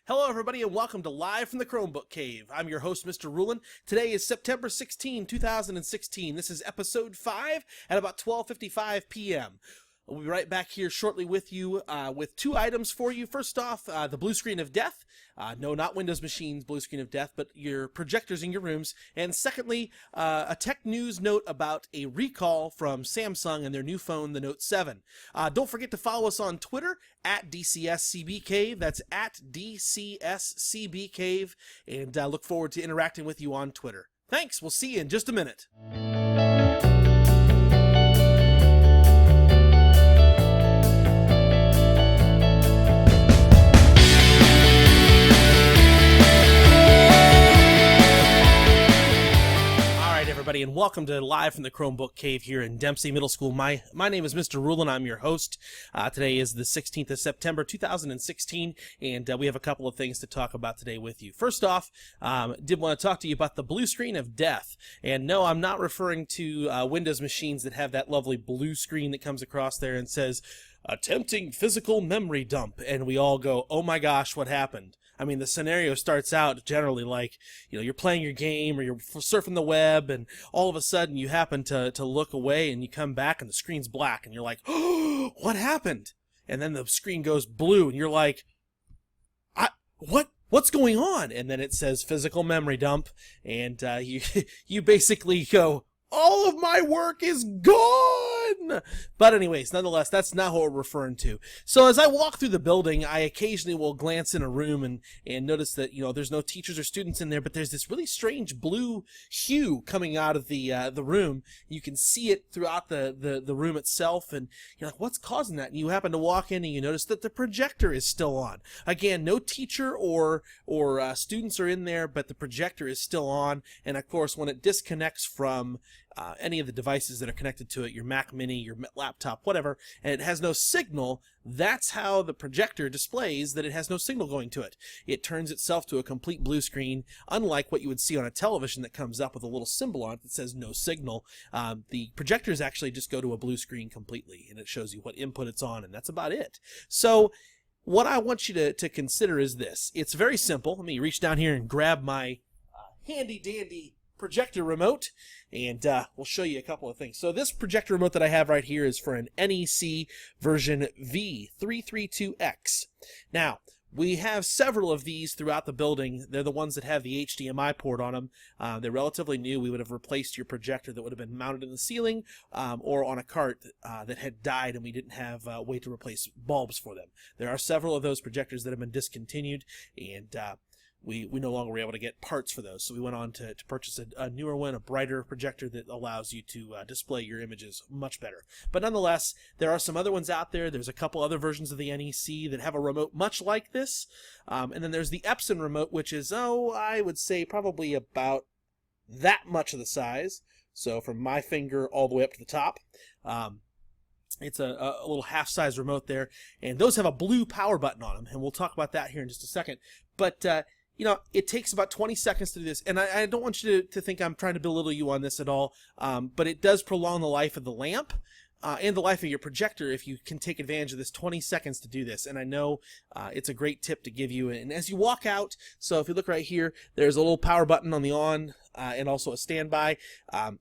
Hello, everybody, and welcome to Live from the Chromebook Cave. I'm your host, Mr. Rulin. Today is September 16, 2016. This is episode 5 at about 12:55 p.m. We'll be right back here shortly with you with two items for you. First off, the blue screen of death. No, not Windows machines, blue screen of death, but your projectors in your rooms. And secondly, a tech news note about a recall from Samsung and their new phone, the Note 7. Don't forget to follow us on Twitter at DCSCBCave. That's at DCSCBCave. And look forward to interacting with you on Twitter. Thanks. We'll see you in just a minute. Everybody, and welcome to Live from the Chromebook Cave here in Dempsey Middle School. My name is Mr. Rulin. I'm your host. Today is the 16th of September, 2016, and we have a couple of things to talk about today with you. First off, did want to talk to you about the blue screen of death. And no, I'm not referring to Windows machines that have that lovely blue screen that comes across there and says, attempting physical memory dump, and we all go, oh my gosh, what happened? I mean, the scenario starts out generally like, you're playing your game or you're surfing the web, and all of a sudden you happen to look away and you come back and the screen's black and you're like, oh, what happened? And then the screen goes blue and you're like, what's going on? And then it says physical memory dump, and you basically go, all of my work is gone! But anyways, nonetheless, that's not what we're referring to. So as I walk through the building, I occasionally will glance in a room and notice that, there's no teachers or students in there, but there's this really strange blue hue coming out of the room. You can see it throughout the room itself, and you're like, what's causing that? And you happen to walk in and you notice that the projector is still on. Again, no teacher or students are in there, but the projector is still on, and of course, when it disconnects from any of the devices that are connected to it, your Mac Mini, your laptop, whatever, and it has no signal, that's how the projector displays that it has no signal going to it. It turns itself to a complete blue screen, unlike what you would see on a television that comes up with a little symbol on it that says no signal. The projectors actually just go to a blue screen completely, and it shows you what input it's on, and that's about it. So what I want you to consider is this. It's very simple. Let me reach down here and grab my handy-dandy projector remote, and we'll show you a couple of things. So this projector remote that I have right here is for an NEC version V332X. Now, we have several of these throughout the building. They're the ones that have the HDMI port on them. They're relatively new. We would have replaced your projector that would have been mounted in the ceiling or on a cart that had died, and we didn't have a way to replace bulbs for them. There are several of those projectors that have been discontinued, and we no longer were able to get parts for those, so we went on to purchase a newer one, a brighter projector that allows you to display your images much better. But nonetheless, there are some other ones out there. There's a couple other versions of the NEC that have a remote much like this, and then there's the Epson remote, which is, I would say probably about that much of the size, so from my finger all the way up to the top. It's a little half-size remote there, and those have a blue power button on them, and we'll talk about that here in just a second. But it takes about 20 seconds to do this, and I don't want you to think I'm trying to belittle you on this at all, but it does prolong the life of the lamp and the life of your projector if you can take advantage of this 20 seconds to do this. And I know it's a great tip to give you. And as you walk out, so if you look right here, there's a little power button on the on and also a standby.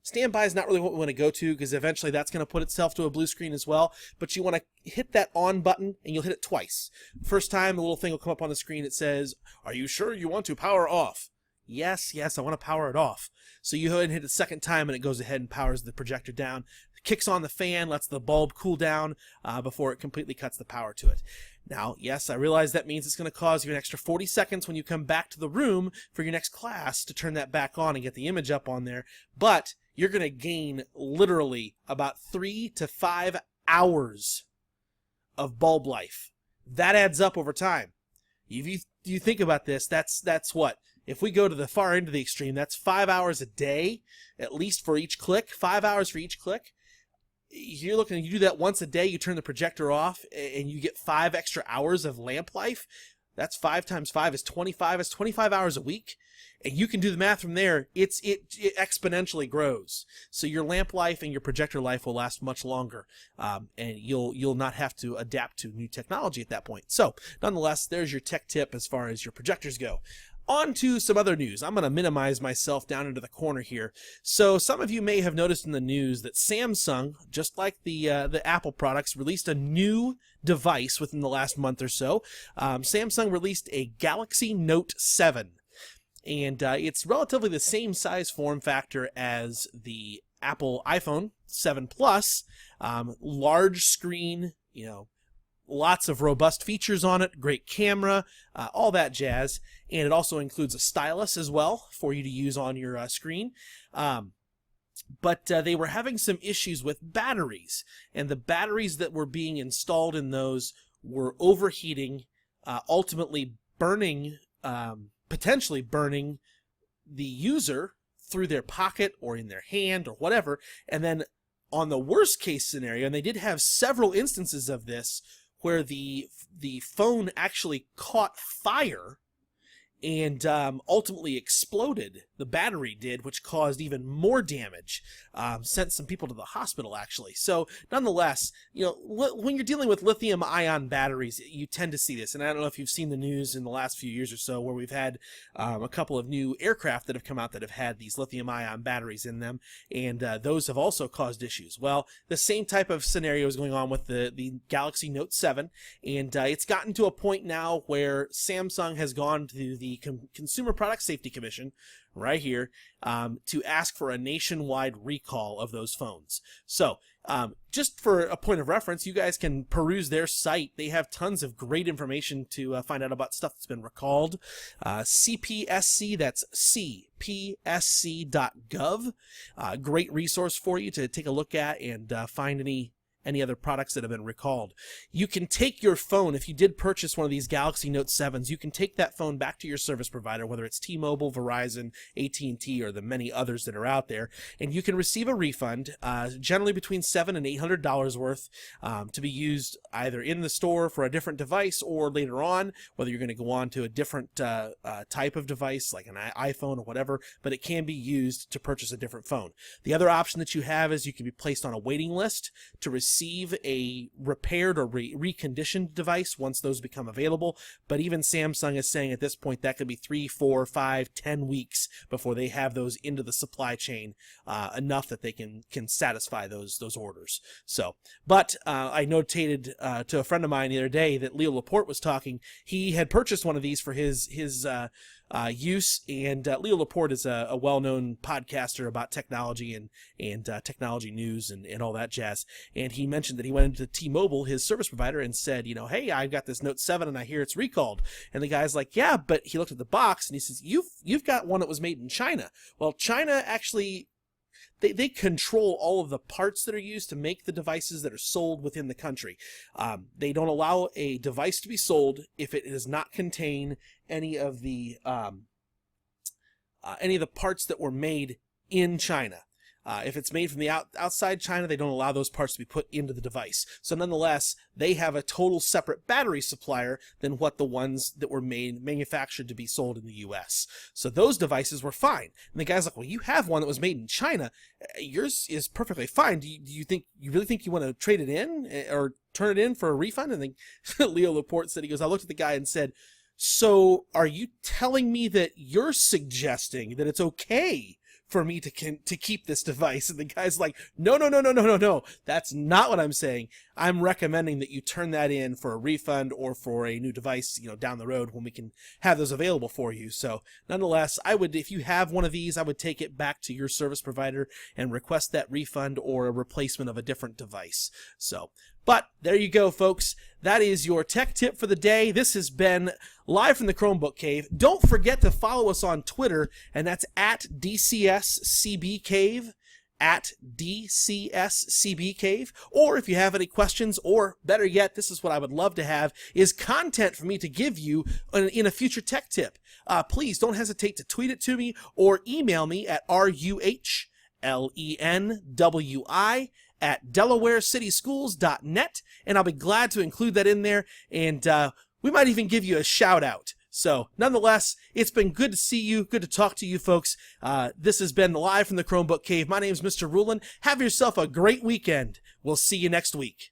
Standby is not really what we want to go to because eventually that's going to put itself to a blue screen as well. But you want to hit that on button and you'll hit it twice. First time, the little thing will come up on the screen. It says, "Are you sure you want to power off?" Yes, I want to power it off. So you go ahead and hit it the second time, and it goes ahead and powers the projector down. Kicks on the fan, lets the bulb cool down before it completely cuts the power to it. Now, yes, I realize that means it's going to cause you an extra 40 seconds when you come back to the room for your next class to turn that back on and get the image up on there, but you're going to gain literally about 3 to 5 hours of bulb life. That adds up over time. If you think about this, that's what? If we go to the far end of the extreme, that's 5 hours a day, at least for each click, 5 hours for each click. You do that once a day, you turn the projector off, and you get 5 extra hours of lamp life. That's 5 times 5 is 25. It's 25 hours a week. And you can do the math from there. It exponentially grows. So your lamp life and your projector life will last much longer, and you'll not have to adapt to new technology at that point. So nonetheless, there's your tech tip as far as your projectors go. On to some other news. I'm going to minimize myself down into the corner here. So some of you may have noticed in the news that Samsung, just like the Apple products, released a new device within the last month or so. Samsung released a Galaxy Note 7. And it's relatively the same size form factor as the Apple iPhone 7 Plus. Large screen, lots of robust features on it, great camera, all that jazz. And it also includes a stylus as well for you to use on your screen. But they were having some issues with batteries, and the batteries that were being installed in those were overheating, ultimately burning, potentially burning the user through their pocket or in their hand or whatever. And then on the worst case scenario, and they did have several instances of this, where the phone actually caught fire and ultimately exploded. The battery did, which caused even more damage. Sent some people to the hospital, actually. So nonetheless, when you're dealing with lithium-ion batteries, you tend to see this. And I don't know if you've seen the news in the last few years or so, where we've had a couple of new aircraft that have come out that have had these lithium-ion batteries in them, and those have also caused issues. Well, the same type of scenario is going on with the Galaxy Note 7, and it's gotten to a point now where Samsung has gone to the Consumer Product Safety Commission right here to ask for a nationwide recall of those phones. So just for a point of reference, you guys can peruse their site. They have tons of great information to find out about stuff that's been recalled. CPSC, that's cpsc.gov. Great resource for you to take a look at and find any other products that have been recalled. You can take your phone, if you did purchase one of these Galaxy Note 7s, you can take that phone back to your service provider, whether it's T-Mobile, Verizon, AT&T, or the many others that are out there, and you can receive a refund, generally between $700 and $800 worth, to be used either in the store for a different device or later on, whether you're going to go on to a different type of device, like an iPhone or whatever, but it can be used to purchase a different phone. The other option that you have is you can be placed on a waiting list to receive a repaired or reconditioned device once those become available. But even Samsung is saying at this point that could be 3, 4, 5, 10 weeks before they have those into the supply chain enough that they can satisfy those orders. So, but I notated to a friend of mine the other day that Leo Laporte was talking. He had purchased one of these for his use, and Leo Laporte is a well-known podcaster about technology and technology news and all that jazz. And he mentioned that he went into T-Mobile, his service provider, and said, hey, I've got this Note 7 and I hear it's recalled. And the guy's like, yeah, but he looked at the box and he says, you've got one that was made in China. Well, China actually, they control all of the parts that are used to make the devices that are sold within the country. They don't allow a device to be sold if it does not contain any of the parts that were made in China. If it's made from the outside China, they don't allow those parts to be put into the device. So nonetheless, they have a total separate battery supplier than what the ones that were manufactured to be sold in the U.S. So those devices were fine. And the guy's like, well, you have one that was made in China. Yours is perfectly fine. Do you really think you want to trade it in or turn it in for a refund? And then Leo Laporte said, he goes, I looked at the guy and said, so are you telling me that you're suggesting that it's okay for me to keep this device? And the guy's like, no, that's not what I'm saying. I'm recommending that you turn that in for a refund or for a new device, down the road when we can have those available for you. So nonetheless, if you have one of these, I would take it back to your service provider and request that refund or a replacement of a different device. So, but there you go, folks. That is your tech tip for the day. This has been live from the Chromebook Cave. Don't forget to follow us on Twitter, and that's at DCSCBCave, at DCSCBCave. Or if you have any questions, or better yet, this is what I would love to have, is content for me to give you in a future tech tip. Please don't hesitate to tweet it to me or email me at ruhlenwi@delawarecitischools.net, and I'll be glad to include that in there, and we might even give you a shout out. So, nonetheless, it's been good to see you, good to talk to you folks. This has been live from the Chromebook Cave. My name is Mr. Rulin. Have yourself a great weekend. We'll see you next week.